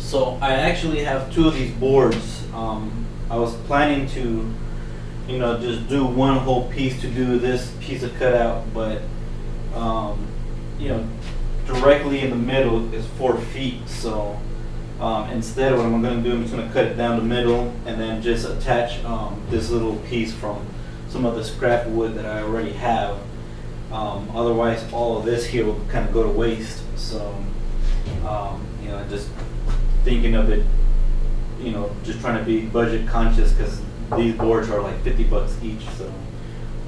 So I actually have two of these boards. I was planning to, just do one whole piece to do this piece of cutout, but you know, directly in the middle is 4 feet. So instead, what I'm going to do, I'm just going to cut it down the middle and then just attach this little piece from some of the scrap wood that I already have. Otherwise, all of this here will kind of go to waste. So just thinking of it, just trying to be budget conscious, because these boards are like 50 bucks each. So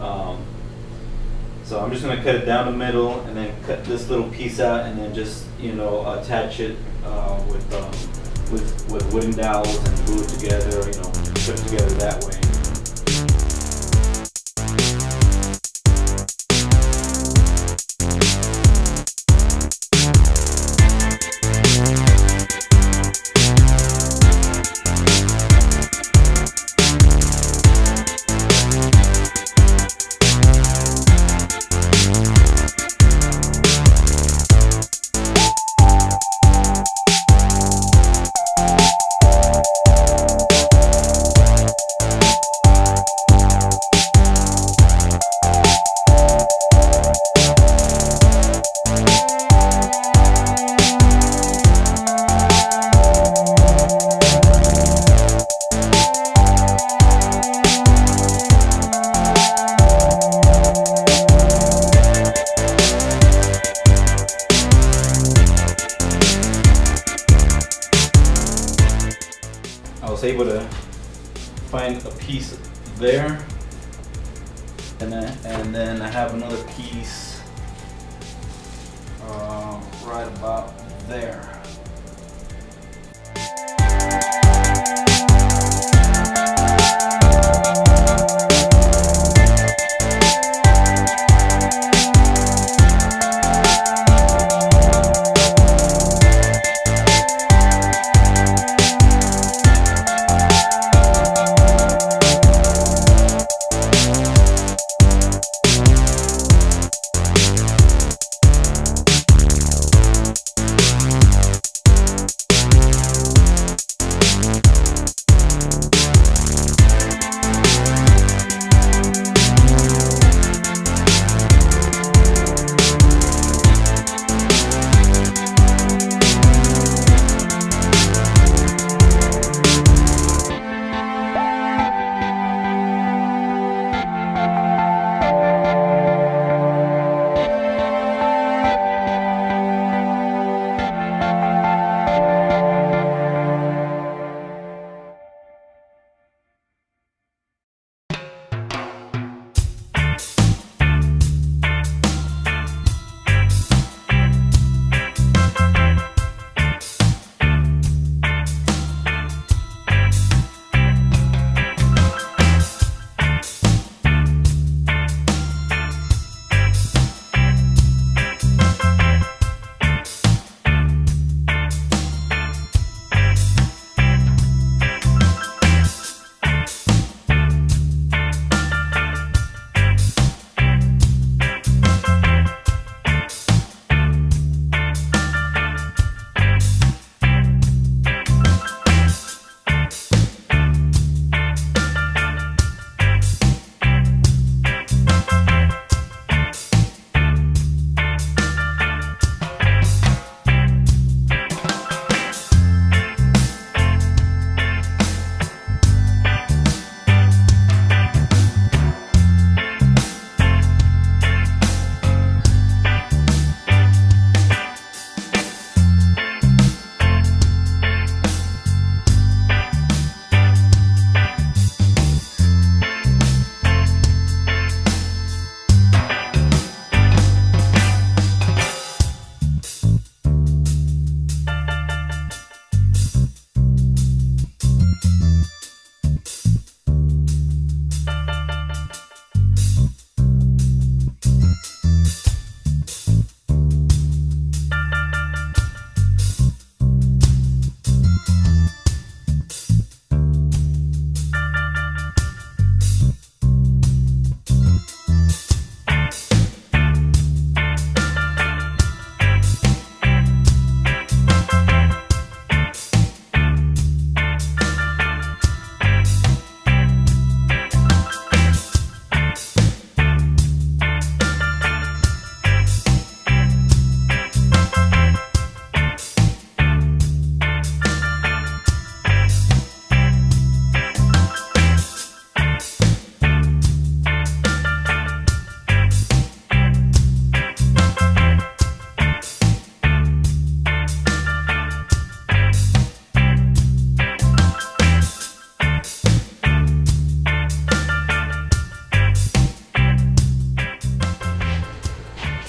I'm just going to cut it down the middle and then cut this little piece out and then just attach it with wooden dowels and glue it together, put it together that way. I was able to find a piece there, and then I have another piece right about there.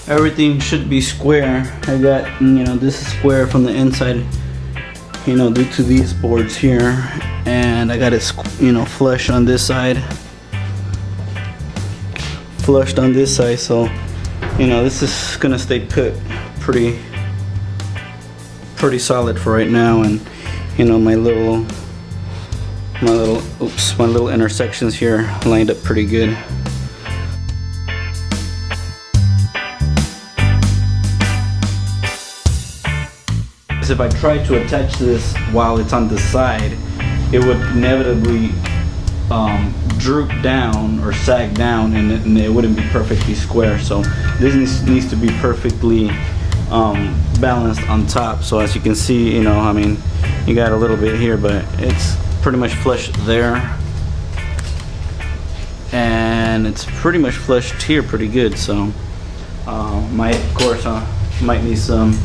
everything should be square. I got, you know, this is square from the inside, you know, due to these boards here, and I got it, you know, flush on this side, flushed on this side. So, you know, this is gonna stay put pretty solid for right now. And you know, my little intersections here lined up pretty good. If I try to attach this while it's on the side, it would inevitably droop down or sag down, and it wouldn't be perfectly square. So this needs to be perfectly balanced on top. So as you can see, you know, I mean, you got a little bit here, but it's pretty much flush there, and it's pretty much flushed here pretty good. So of course might need some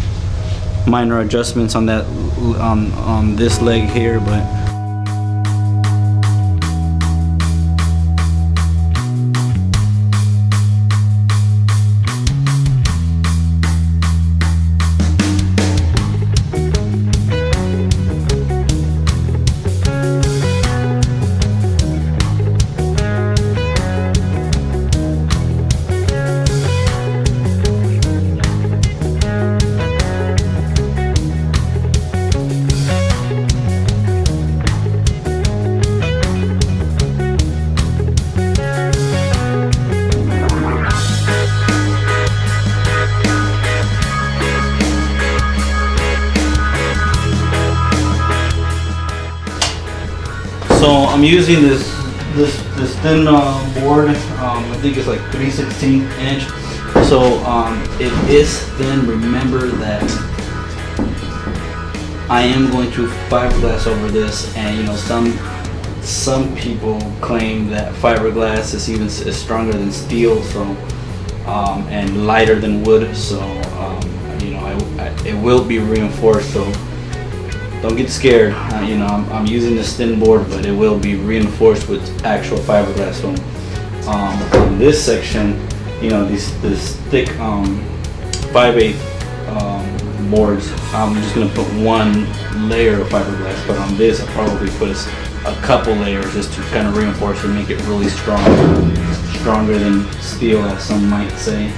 minor adjustments on that on this leg here, but so I'm using this thin board. I think it's like 3/16 inch. So it is thin. Remember that I am going to fiberglass over this, and you know, some people claim that fiberglass is stronger than steel, so and lighter than wood. So you know, it will be reinforced. So don't get scared. You know, I'm using this thin board, but it will be reinforced with actual fiberglass. So on this section, you know, this thick 5/8 boards, I'm just gonna put one layer of fiberglass. But on this, I'll probably put a couple layers just to kind of reinforce and make it really strong, stronger than steel, as some might say.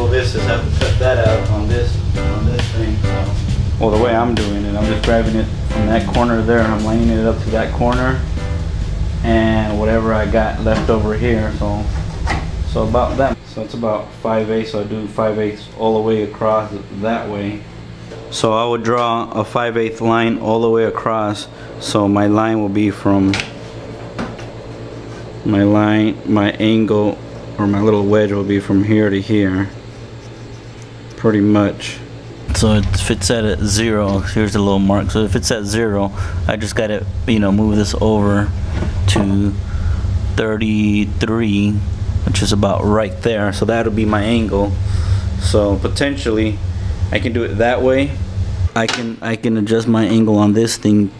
This is, I have to cut that out on this thing. So, well, the way I'm doing it, I'm just grabbing it from that corner there, and I'm lining it up to that corner, and whatever I got left over here. So about that. So it's about 5/8. So I do 5/8 all the way across that way. So I would draw a 5/8 line all the way across. So my line will be from my angle, or my little wedge will be from here to here, pretty much. So if it's at 0, here's a little mark. So if it's at 0, I just gotta, you know, move this over to 33, which is about right there. So that'll be my angle. So potentially I can do it that way. I can adjust my angle on this thing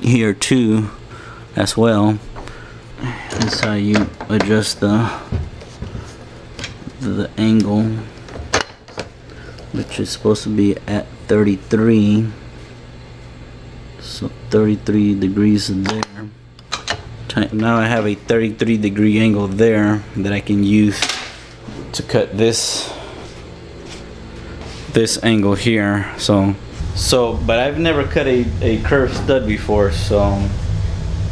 here too as well. That's how you adjust the angle, which is supposed to be at 33. So 33 degrees there. Now I have a 33-degree angle there that I can use to cut this angle here. So So, but I've never cut a curved stud before, so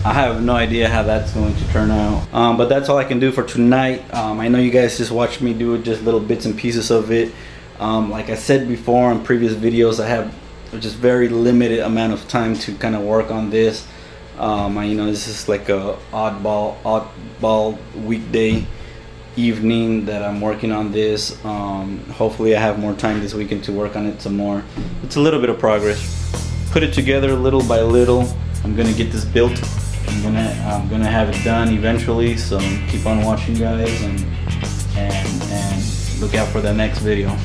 I have no idea how that's going to turn out. But that's all I can do for tonight. I know you guys just watched me do just little bits and pieces of it. Like I said before in previous videos, I have just very limited amount of time to kind of work on this. You know, this is like a oddball weekday evening that I'm working on this. Hopefully I have more time this weekend to work on it some more. It's a little bit of progress. Put it together little by little. I'm gonna get this built. I'm gonna have it done eventually. So keep on watching, guys, and look out for the next video.